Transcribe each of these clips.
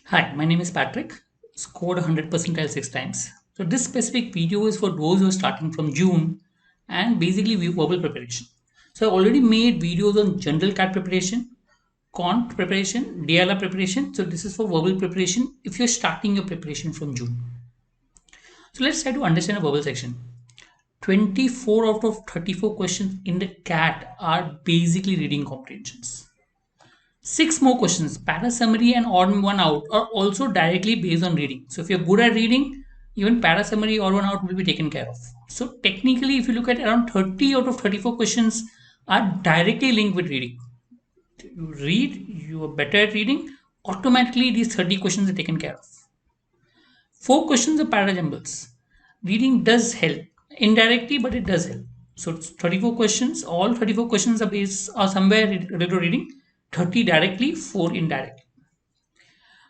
Hi, my name is Patrick. Scored 100 percentile 6 times. So this specific video is for those who are starting from June and basically verbal preparation. So I already made videos on general CAT preparation, cont preparation, DLR preparation. So this is for verbal preparation if you're starting your preparation from June. So let's try to understand a verbal section. 24 out of 34 questions in the CAT are basically reading comprehensions. Six more questions, para summary and odd one out, are also directly based on reading. So if you're good at reading, even para summary or one out will be taken care of. So technically, if you look at around 30 out of 34 questions are directly linked with reading. You read, you are better at reading, automatically these 30 questions are taken care of. Four questions are para jumbles. Reading does help indirectly, but it does help. So it's 34 questions. All 34 questions are based are somewhere related to reading. 30 directly, 4 indirectly.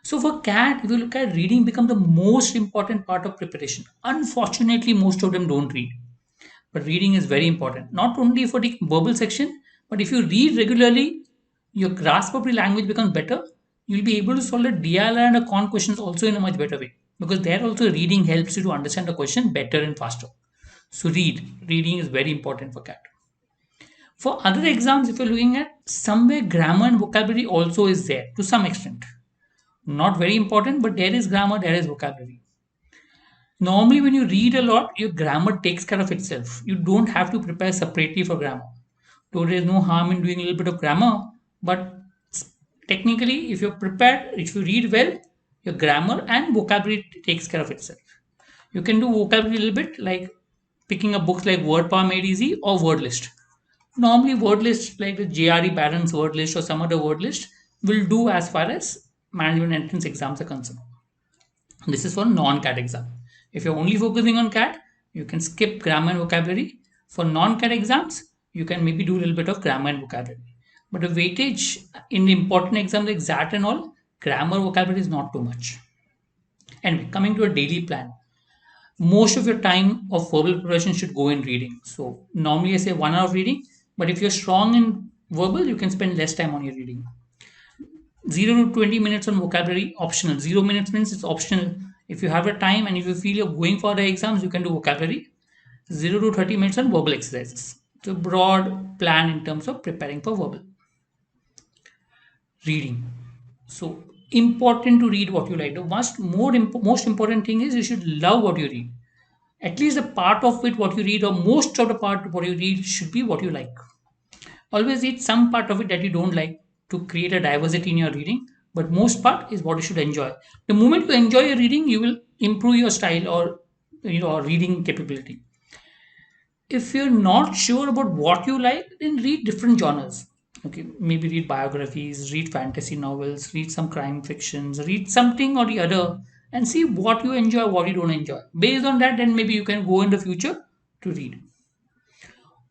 So for CAT, if you look at reading become the most important part of preparation. Unfortunately, most of them don't read. But reading is very important. Not only for the verbal section, but if you read regularly, your grasp of the language becomes better. You'll be able to solve the DLR and the con questions also in a much better way. Because there also reading helps you to understand the question better and faster. So read. Reading is very important for CAT. For other exams, if you're looking at somewhere grammar and vocabulary also is there to some extent. Not very important, but there is grammar, there is vocabulary. Normally, when you read a lot, your grammar takes care of itself. You don't have to prepare separately for grammar. So there is no harm in doing a little bit of grammar, but technically, if you're prepared, if you read well, your grammar and vocabulary takes care of itself. You can do vocabulary a little bit like picking up books like Word Power Made Easy or Word List. Normally, word lists like the JRE Barron's word list or some other word list will do as far as management entrance exams are concerned. This is for non-CAT exam. If you're only focusing on CAT, you can skip grammar and vocabulary. For non-CAT exams, you can maybe do a little bit of grammar and vocabulary. But the weightage in the important exams like XAT and all, grammar vocabulary is not too much. Anyway, coming to a daily plan. Most of your time of verbal preparation should go in reading. So normally I say 1 hour of reading, but if you're strong in verbal, you can spend less time on your reading. 0 to 20 minutes on vocabulary optional. 0 minutes means it's optional. If you have a time and if you feel you're going for the exams, you can do vocabulary. 0 to 30 minutes on verbal exercises. So broad plan in terms of preparing for verbal. Reading. So important to read what you like. The most important thing is you should love what you read. At least a part of it what you read or most of the part what you read should be what you like. Always read some part of it that you don't like to create a diversity in your reading, but most part is what you should enjoy. The moment you enjoy your reading, you will improve your style or reading capability. If you're not sure about what you like, then read different genres. Okay, maybe read biographies, read fantasy novels, read some crime fictions, read something or the other, and see what you enjoy, what you don't enjoy. Based on that, then maybe you can go in the future to read.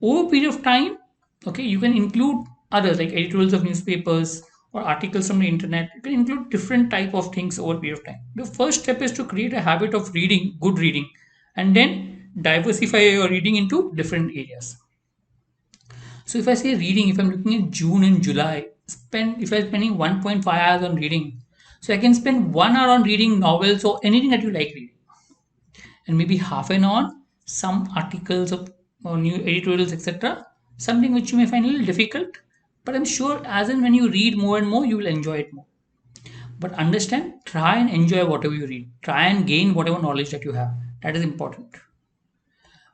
Over a period of time, okay, you can include others like editorials of newspapers or articles from the internet. You can include different type of things over a period of time. The first step is to create a habit of reading, good reading, and then diversify your reading into different areas. So if I say reading, if I'm looking at June and July, spend if I'm spending 1.5 hours on reading, so I can spend 1 hour on reading novels or anything that you like reading, and maybe half an hour on some articles of or new editorials, etc. Something which you may find a little difficult, but I'm sure as and when you read more and more, you will enjoy it more. But understand, try and enjoy whatever you read. Try and gain whatever knowledge that you have. That is important.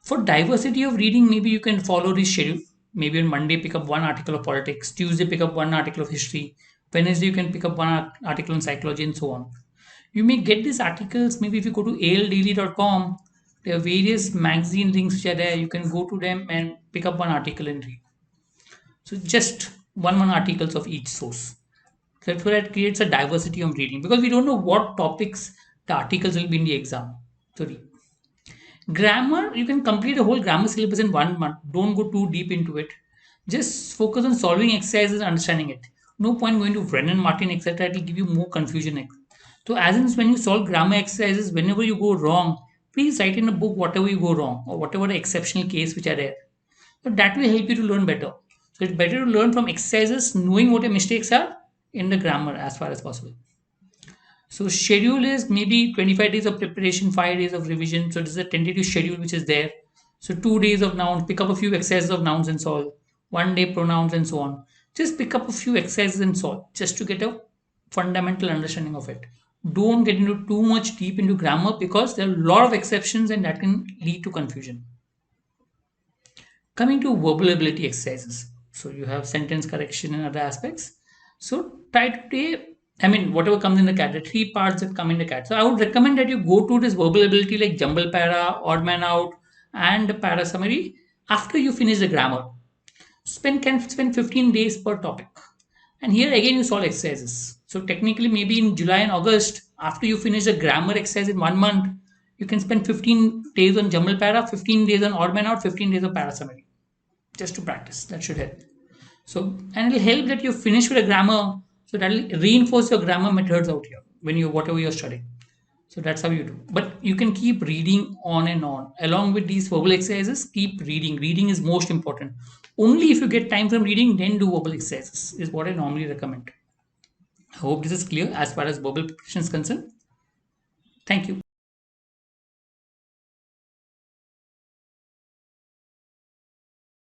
For diversity of reading, maybe you can follow this schedule. Maybe on Monday, pick up one article of politics. Tuesday, pick up one article of history. Wednesday, you can pick up one article on psychology and so on. You may get these articles. Maybe if you go to aldaily.com, there are various magazine links which are there. You can go to them and pick up one article and read. So just one articles of each source. Therefore, that creates a diversity of reading because we don't know what topics the articles will be in the exam. So read. Grammar, you can complete a whole grammar syllabus in 1 month. Don't go too deep into it. Just focus on solving exercises and understanding it. No point going to Brennan, Martin, etc. It will give you more confusion. So, as in when you solve grammar exercises, whenever you go wrong, please write in a book whatever you go wrong or whatever the exceptional case which are there. But that will help you to learn better. So, it's better to learn from exercises, knowing what your mistakes are in the grammar as far as possible. So schedule is maybe 25 days of preparation, 5 days of revision. So this is a tentative schedule which is there. So 2 days of nouns, pick up a few exercises of nouns and solve. 1 day pronouns and so on. Just pick up a few exercises and solve just to get a fundamental understanding of it. Don't get into too much deep into grammar because there are a lot of exceptions and that can lead to confusion. Coming to verbal ability exercises. So you have sentence correction and other aspects. So try to take, I mean, whatever comes in the cat, the three parts that come in the cat. So I would recommend that you go to this verbal ability like jumble para, odd man out, and para summary after you finish the grammar. Spend 15 days per topic. And here again you solve exercises. So technically maybe in July and August, after you finish the grammar exercise in 1 month, you can spend 15 days on jumble para, 15 days on odd man out, 15 days of para summary just to practice. That should help. So, and it'll help that you finish with a grammar. So that'll reinforce your grammar methods out here when you whatever you're studying. So that's how you do. But you can keep reading on and on. Along with these verbal exercises, keep reading. Reading is most important. Only if you get time from reading, then do verbal exercises, is what I normally recommend. I hope this is clear as far as verbal preparation is concerned. Thank you.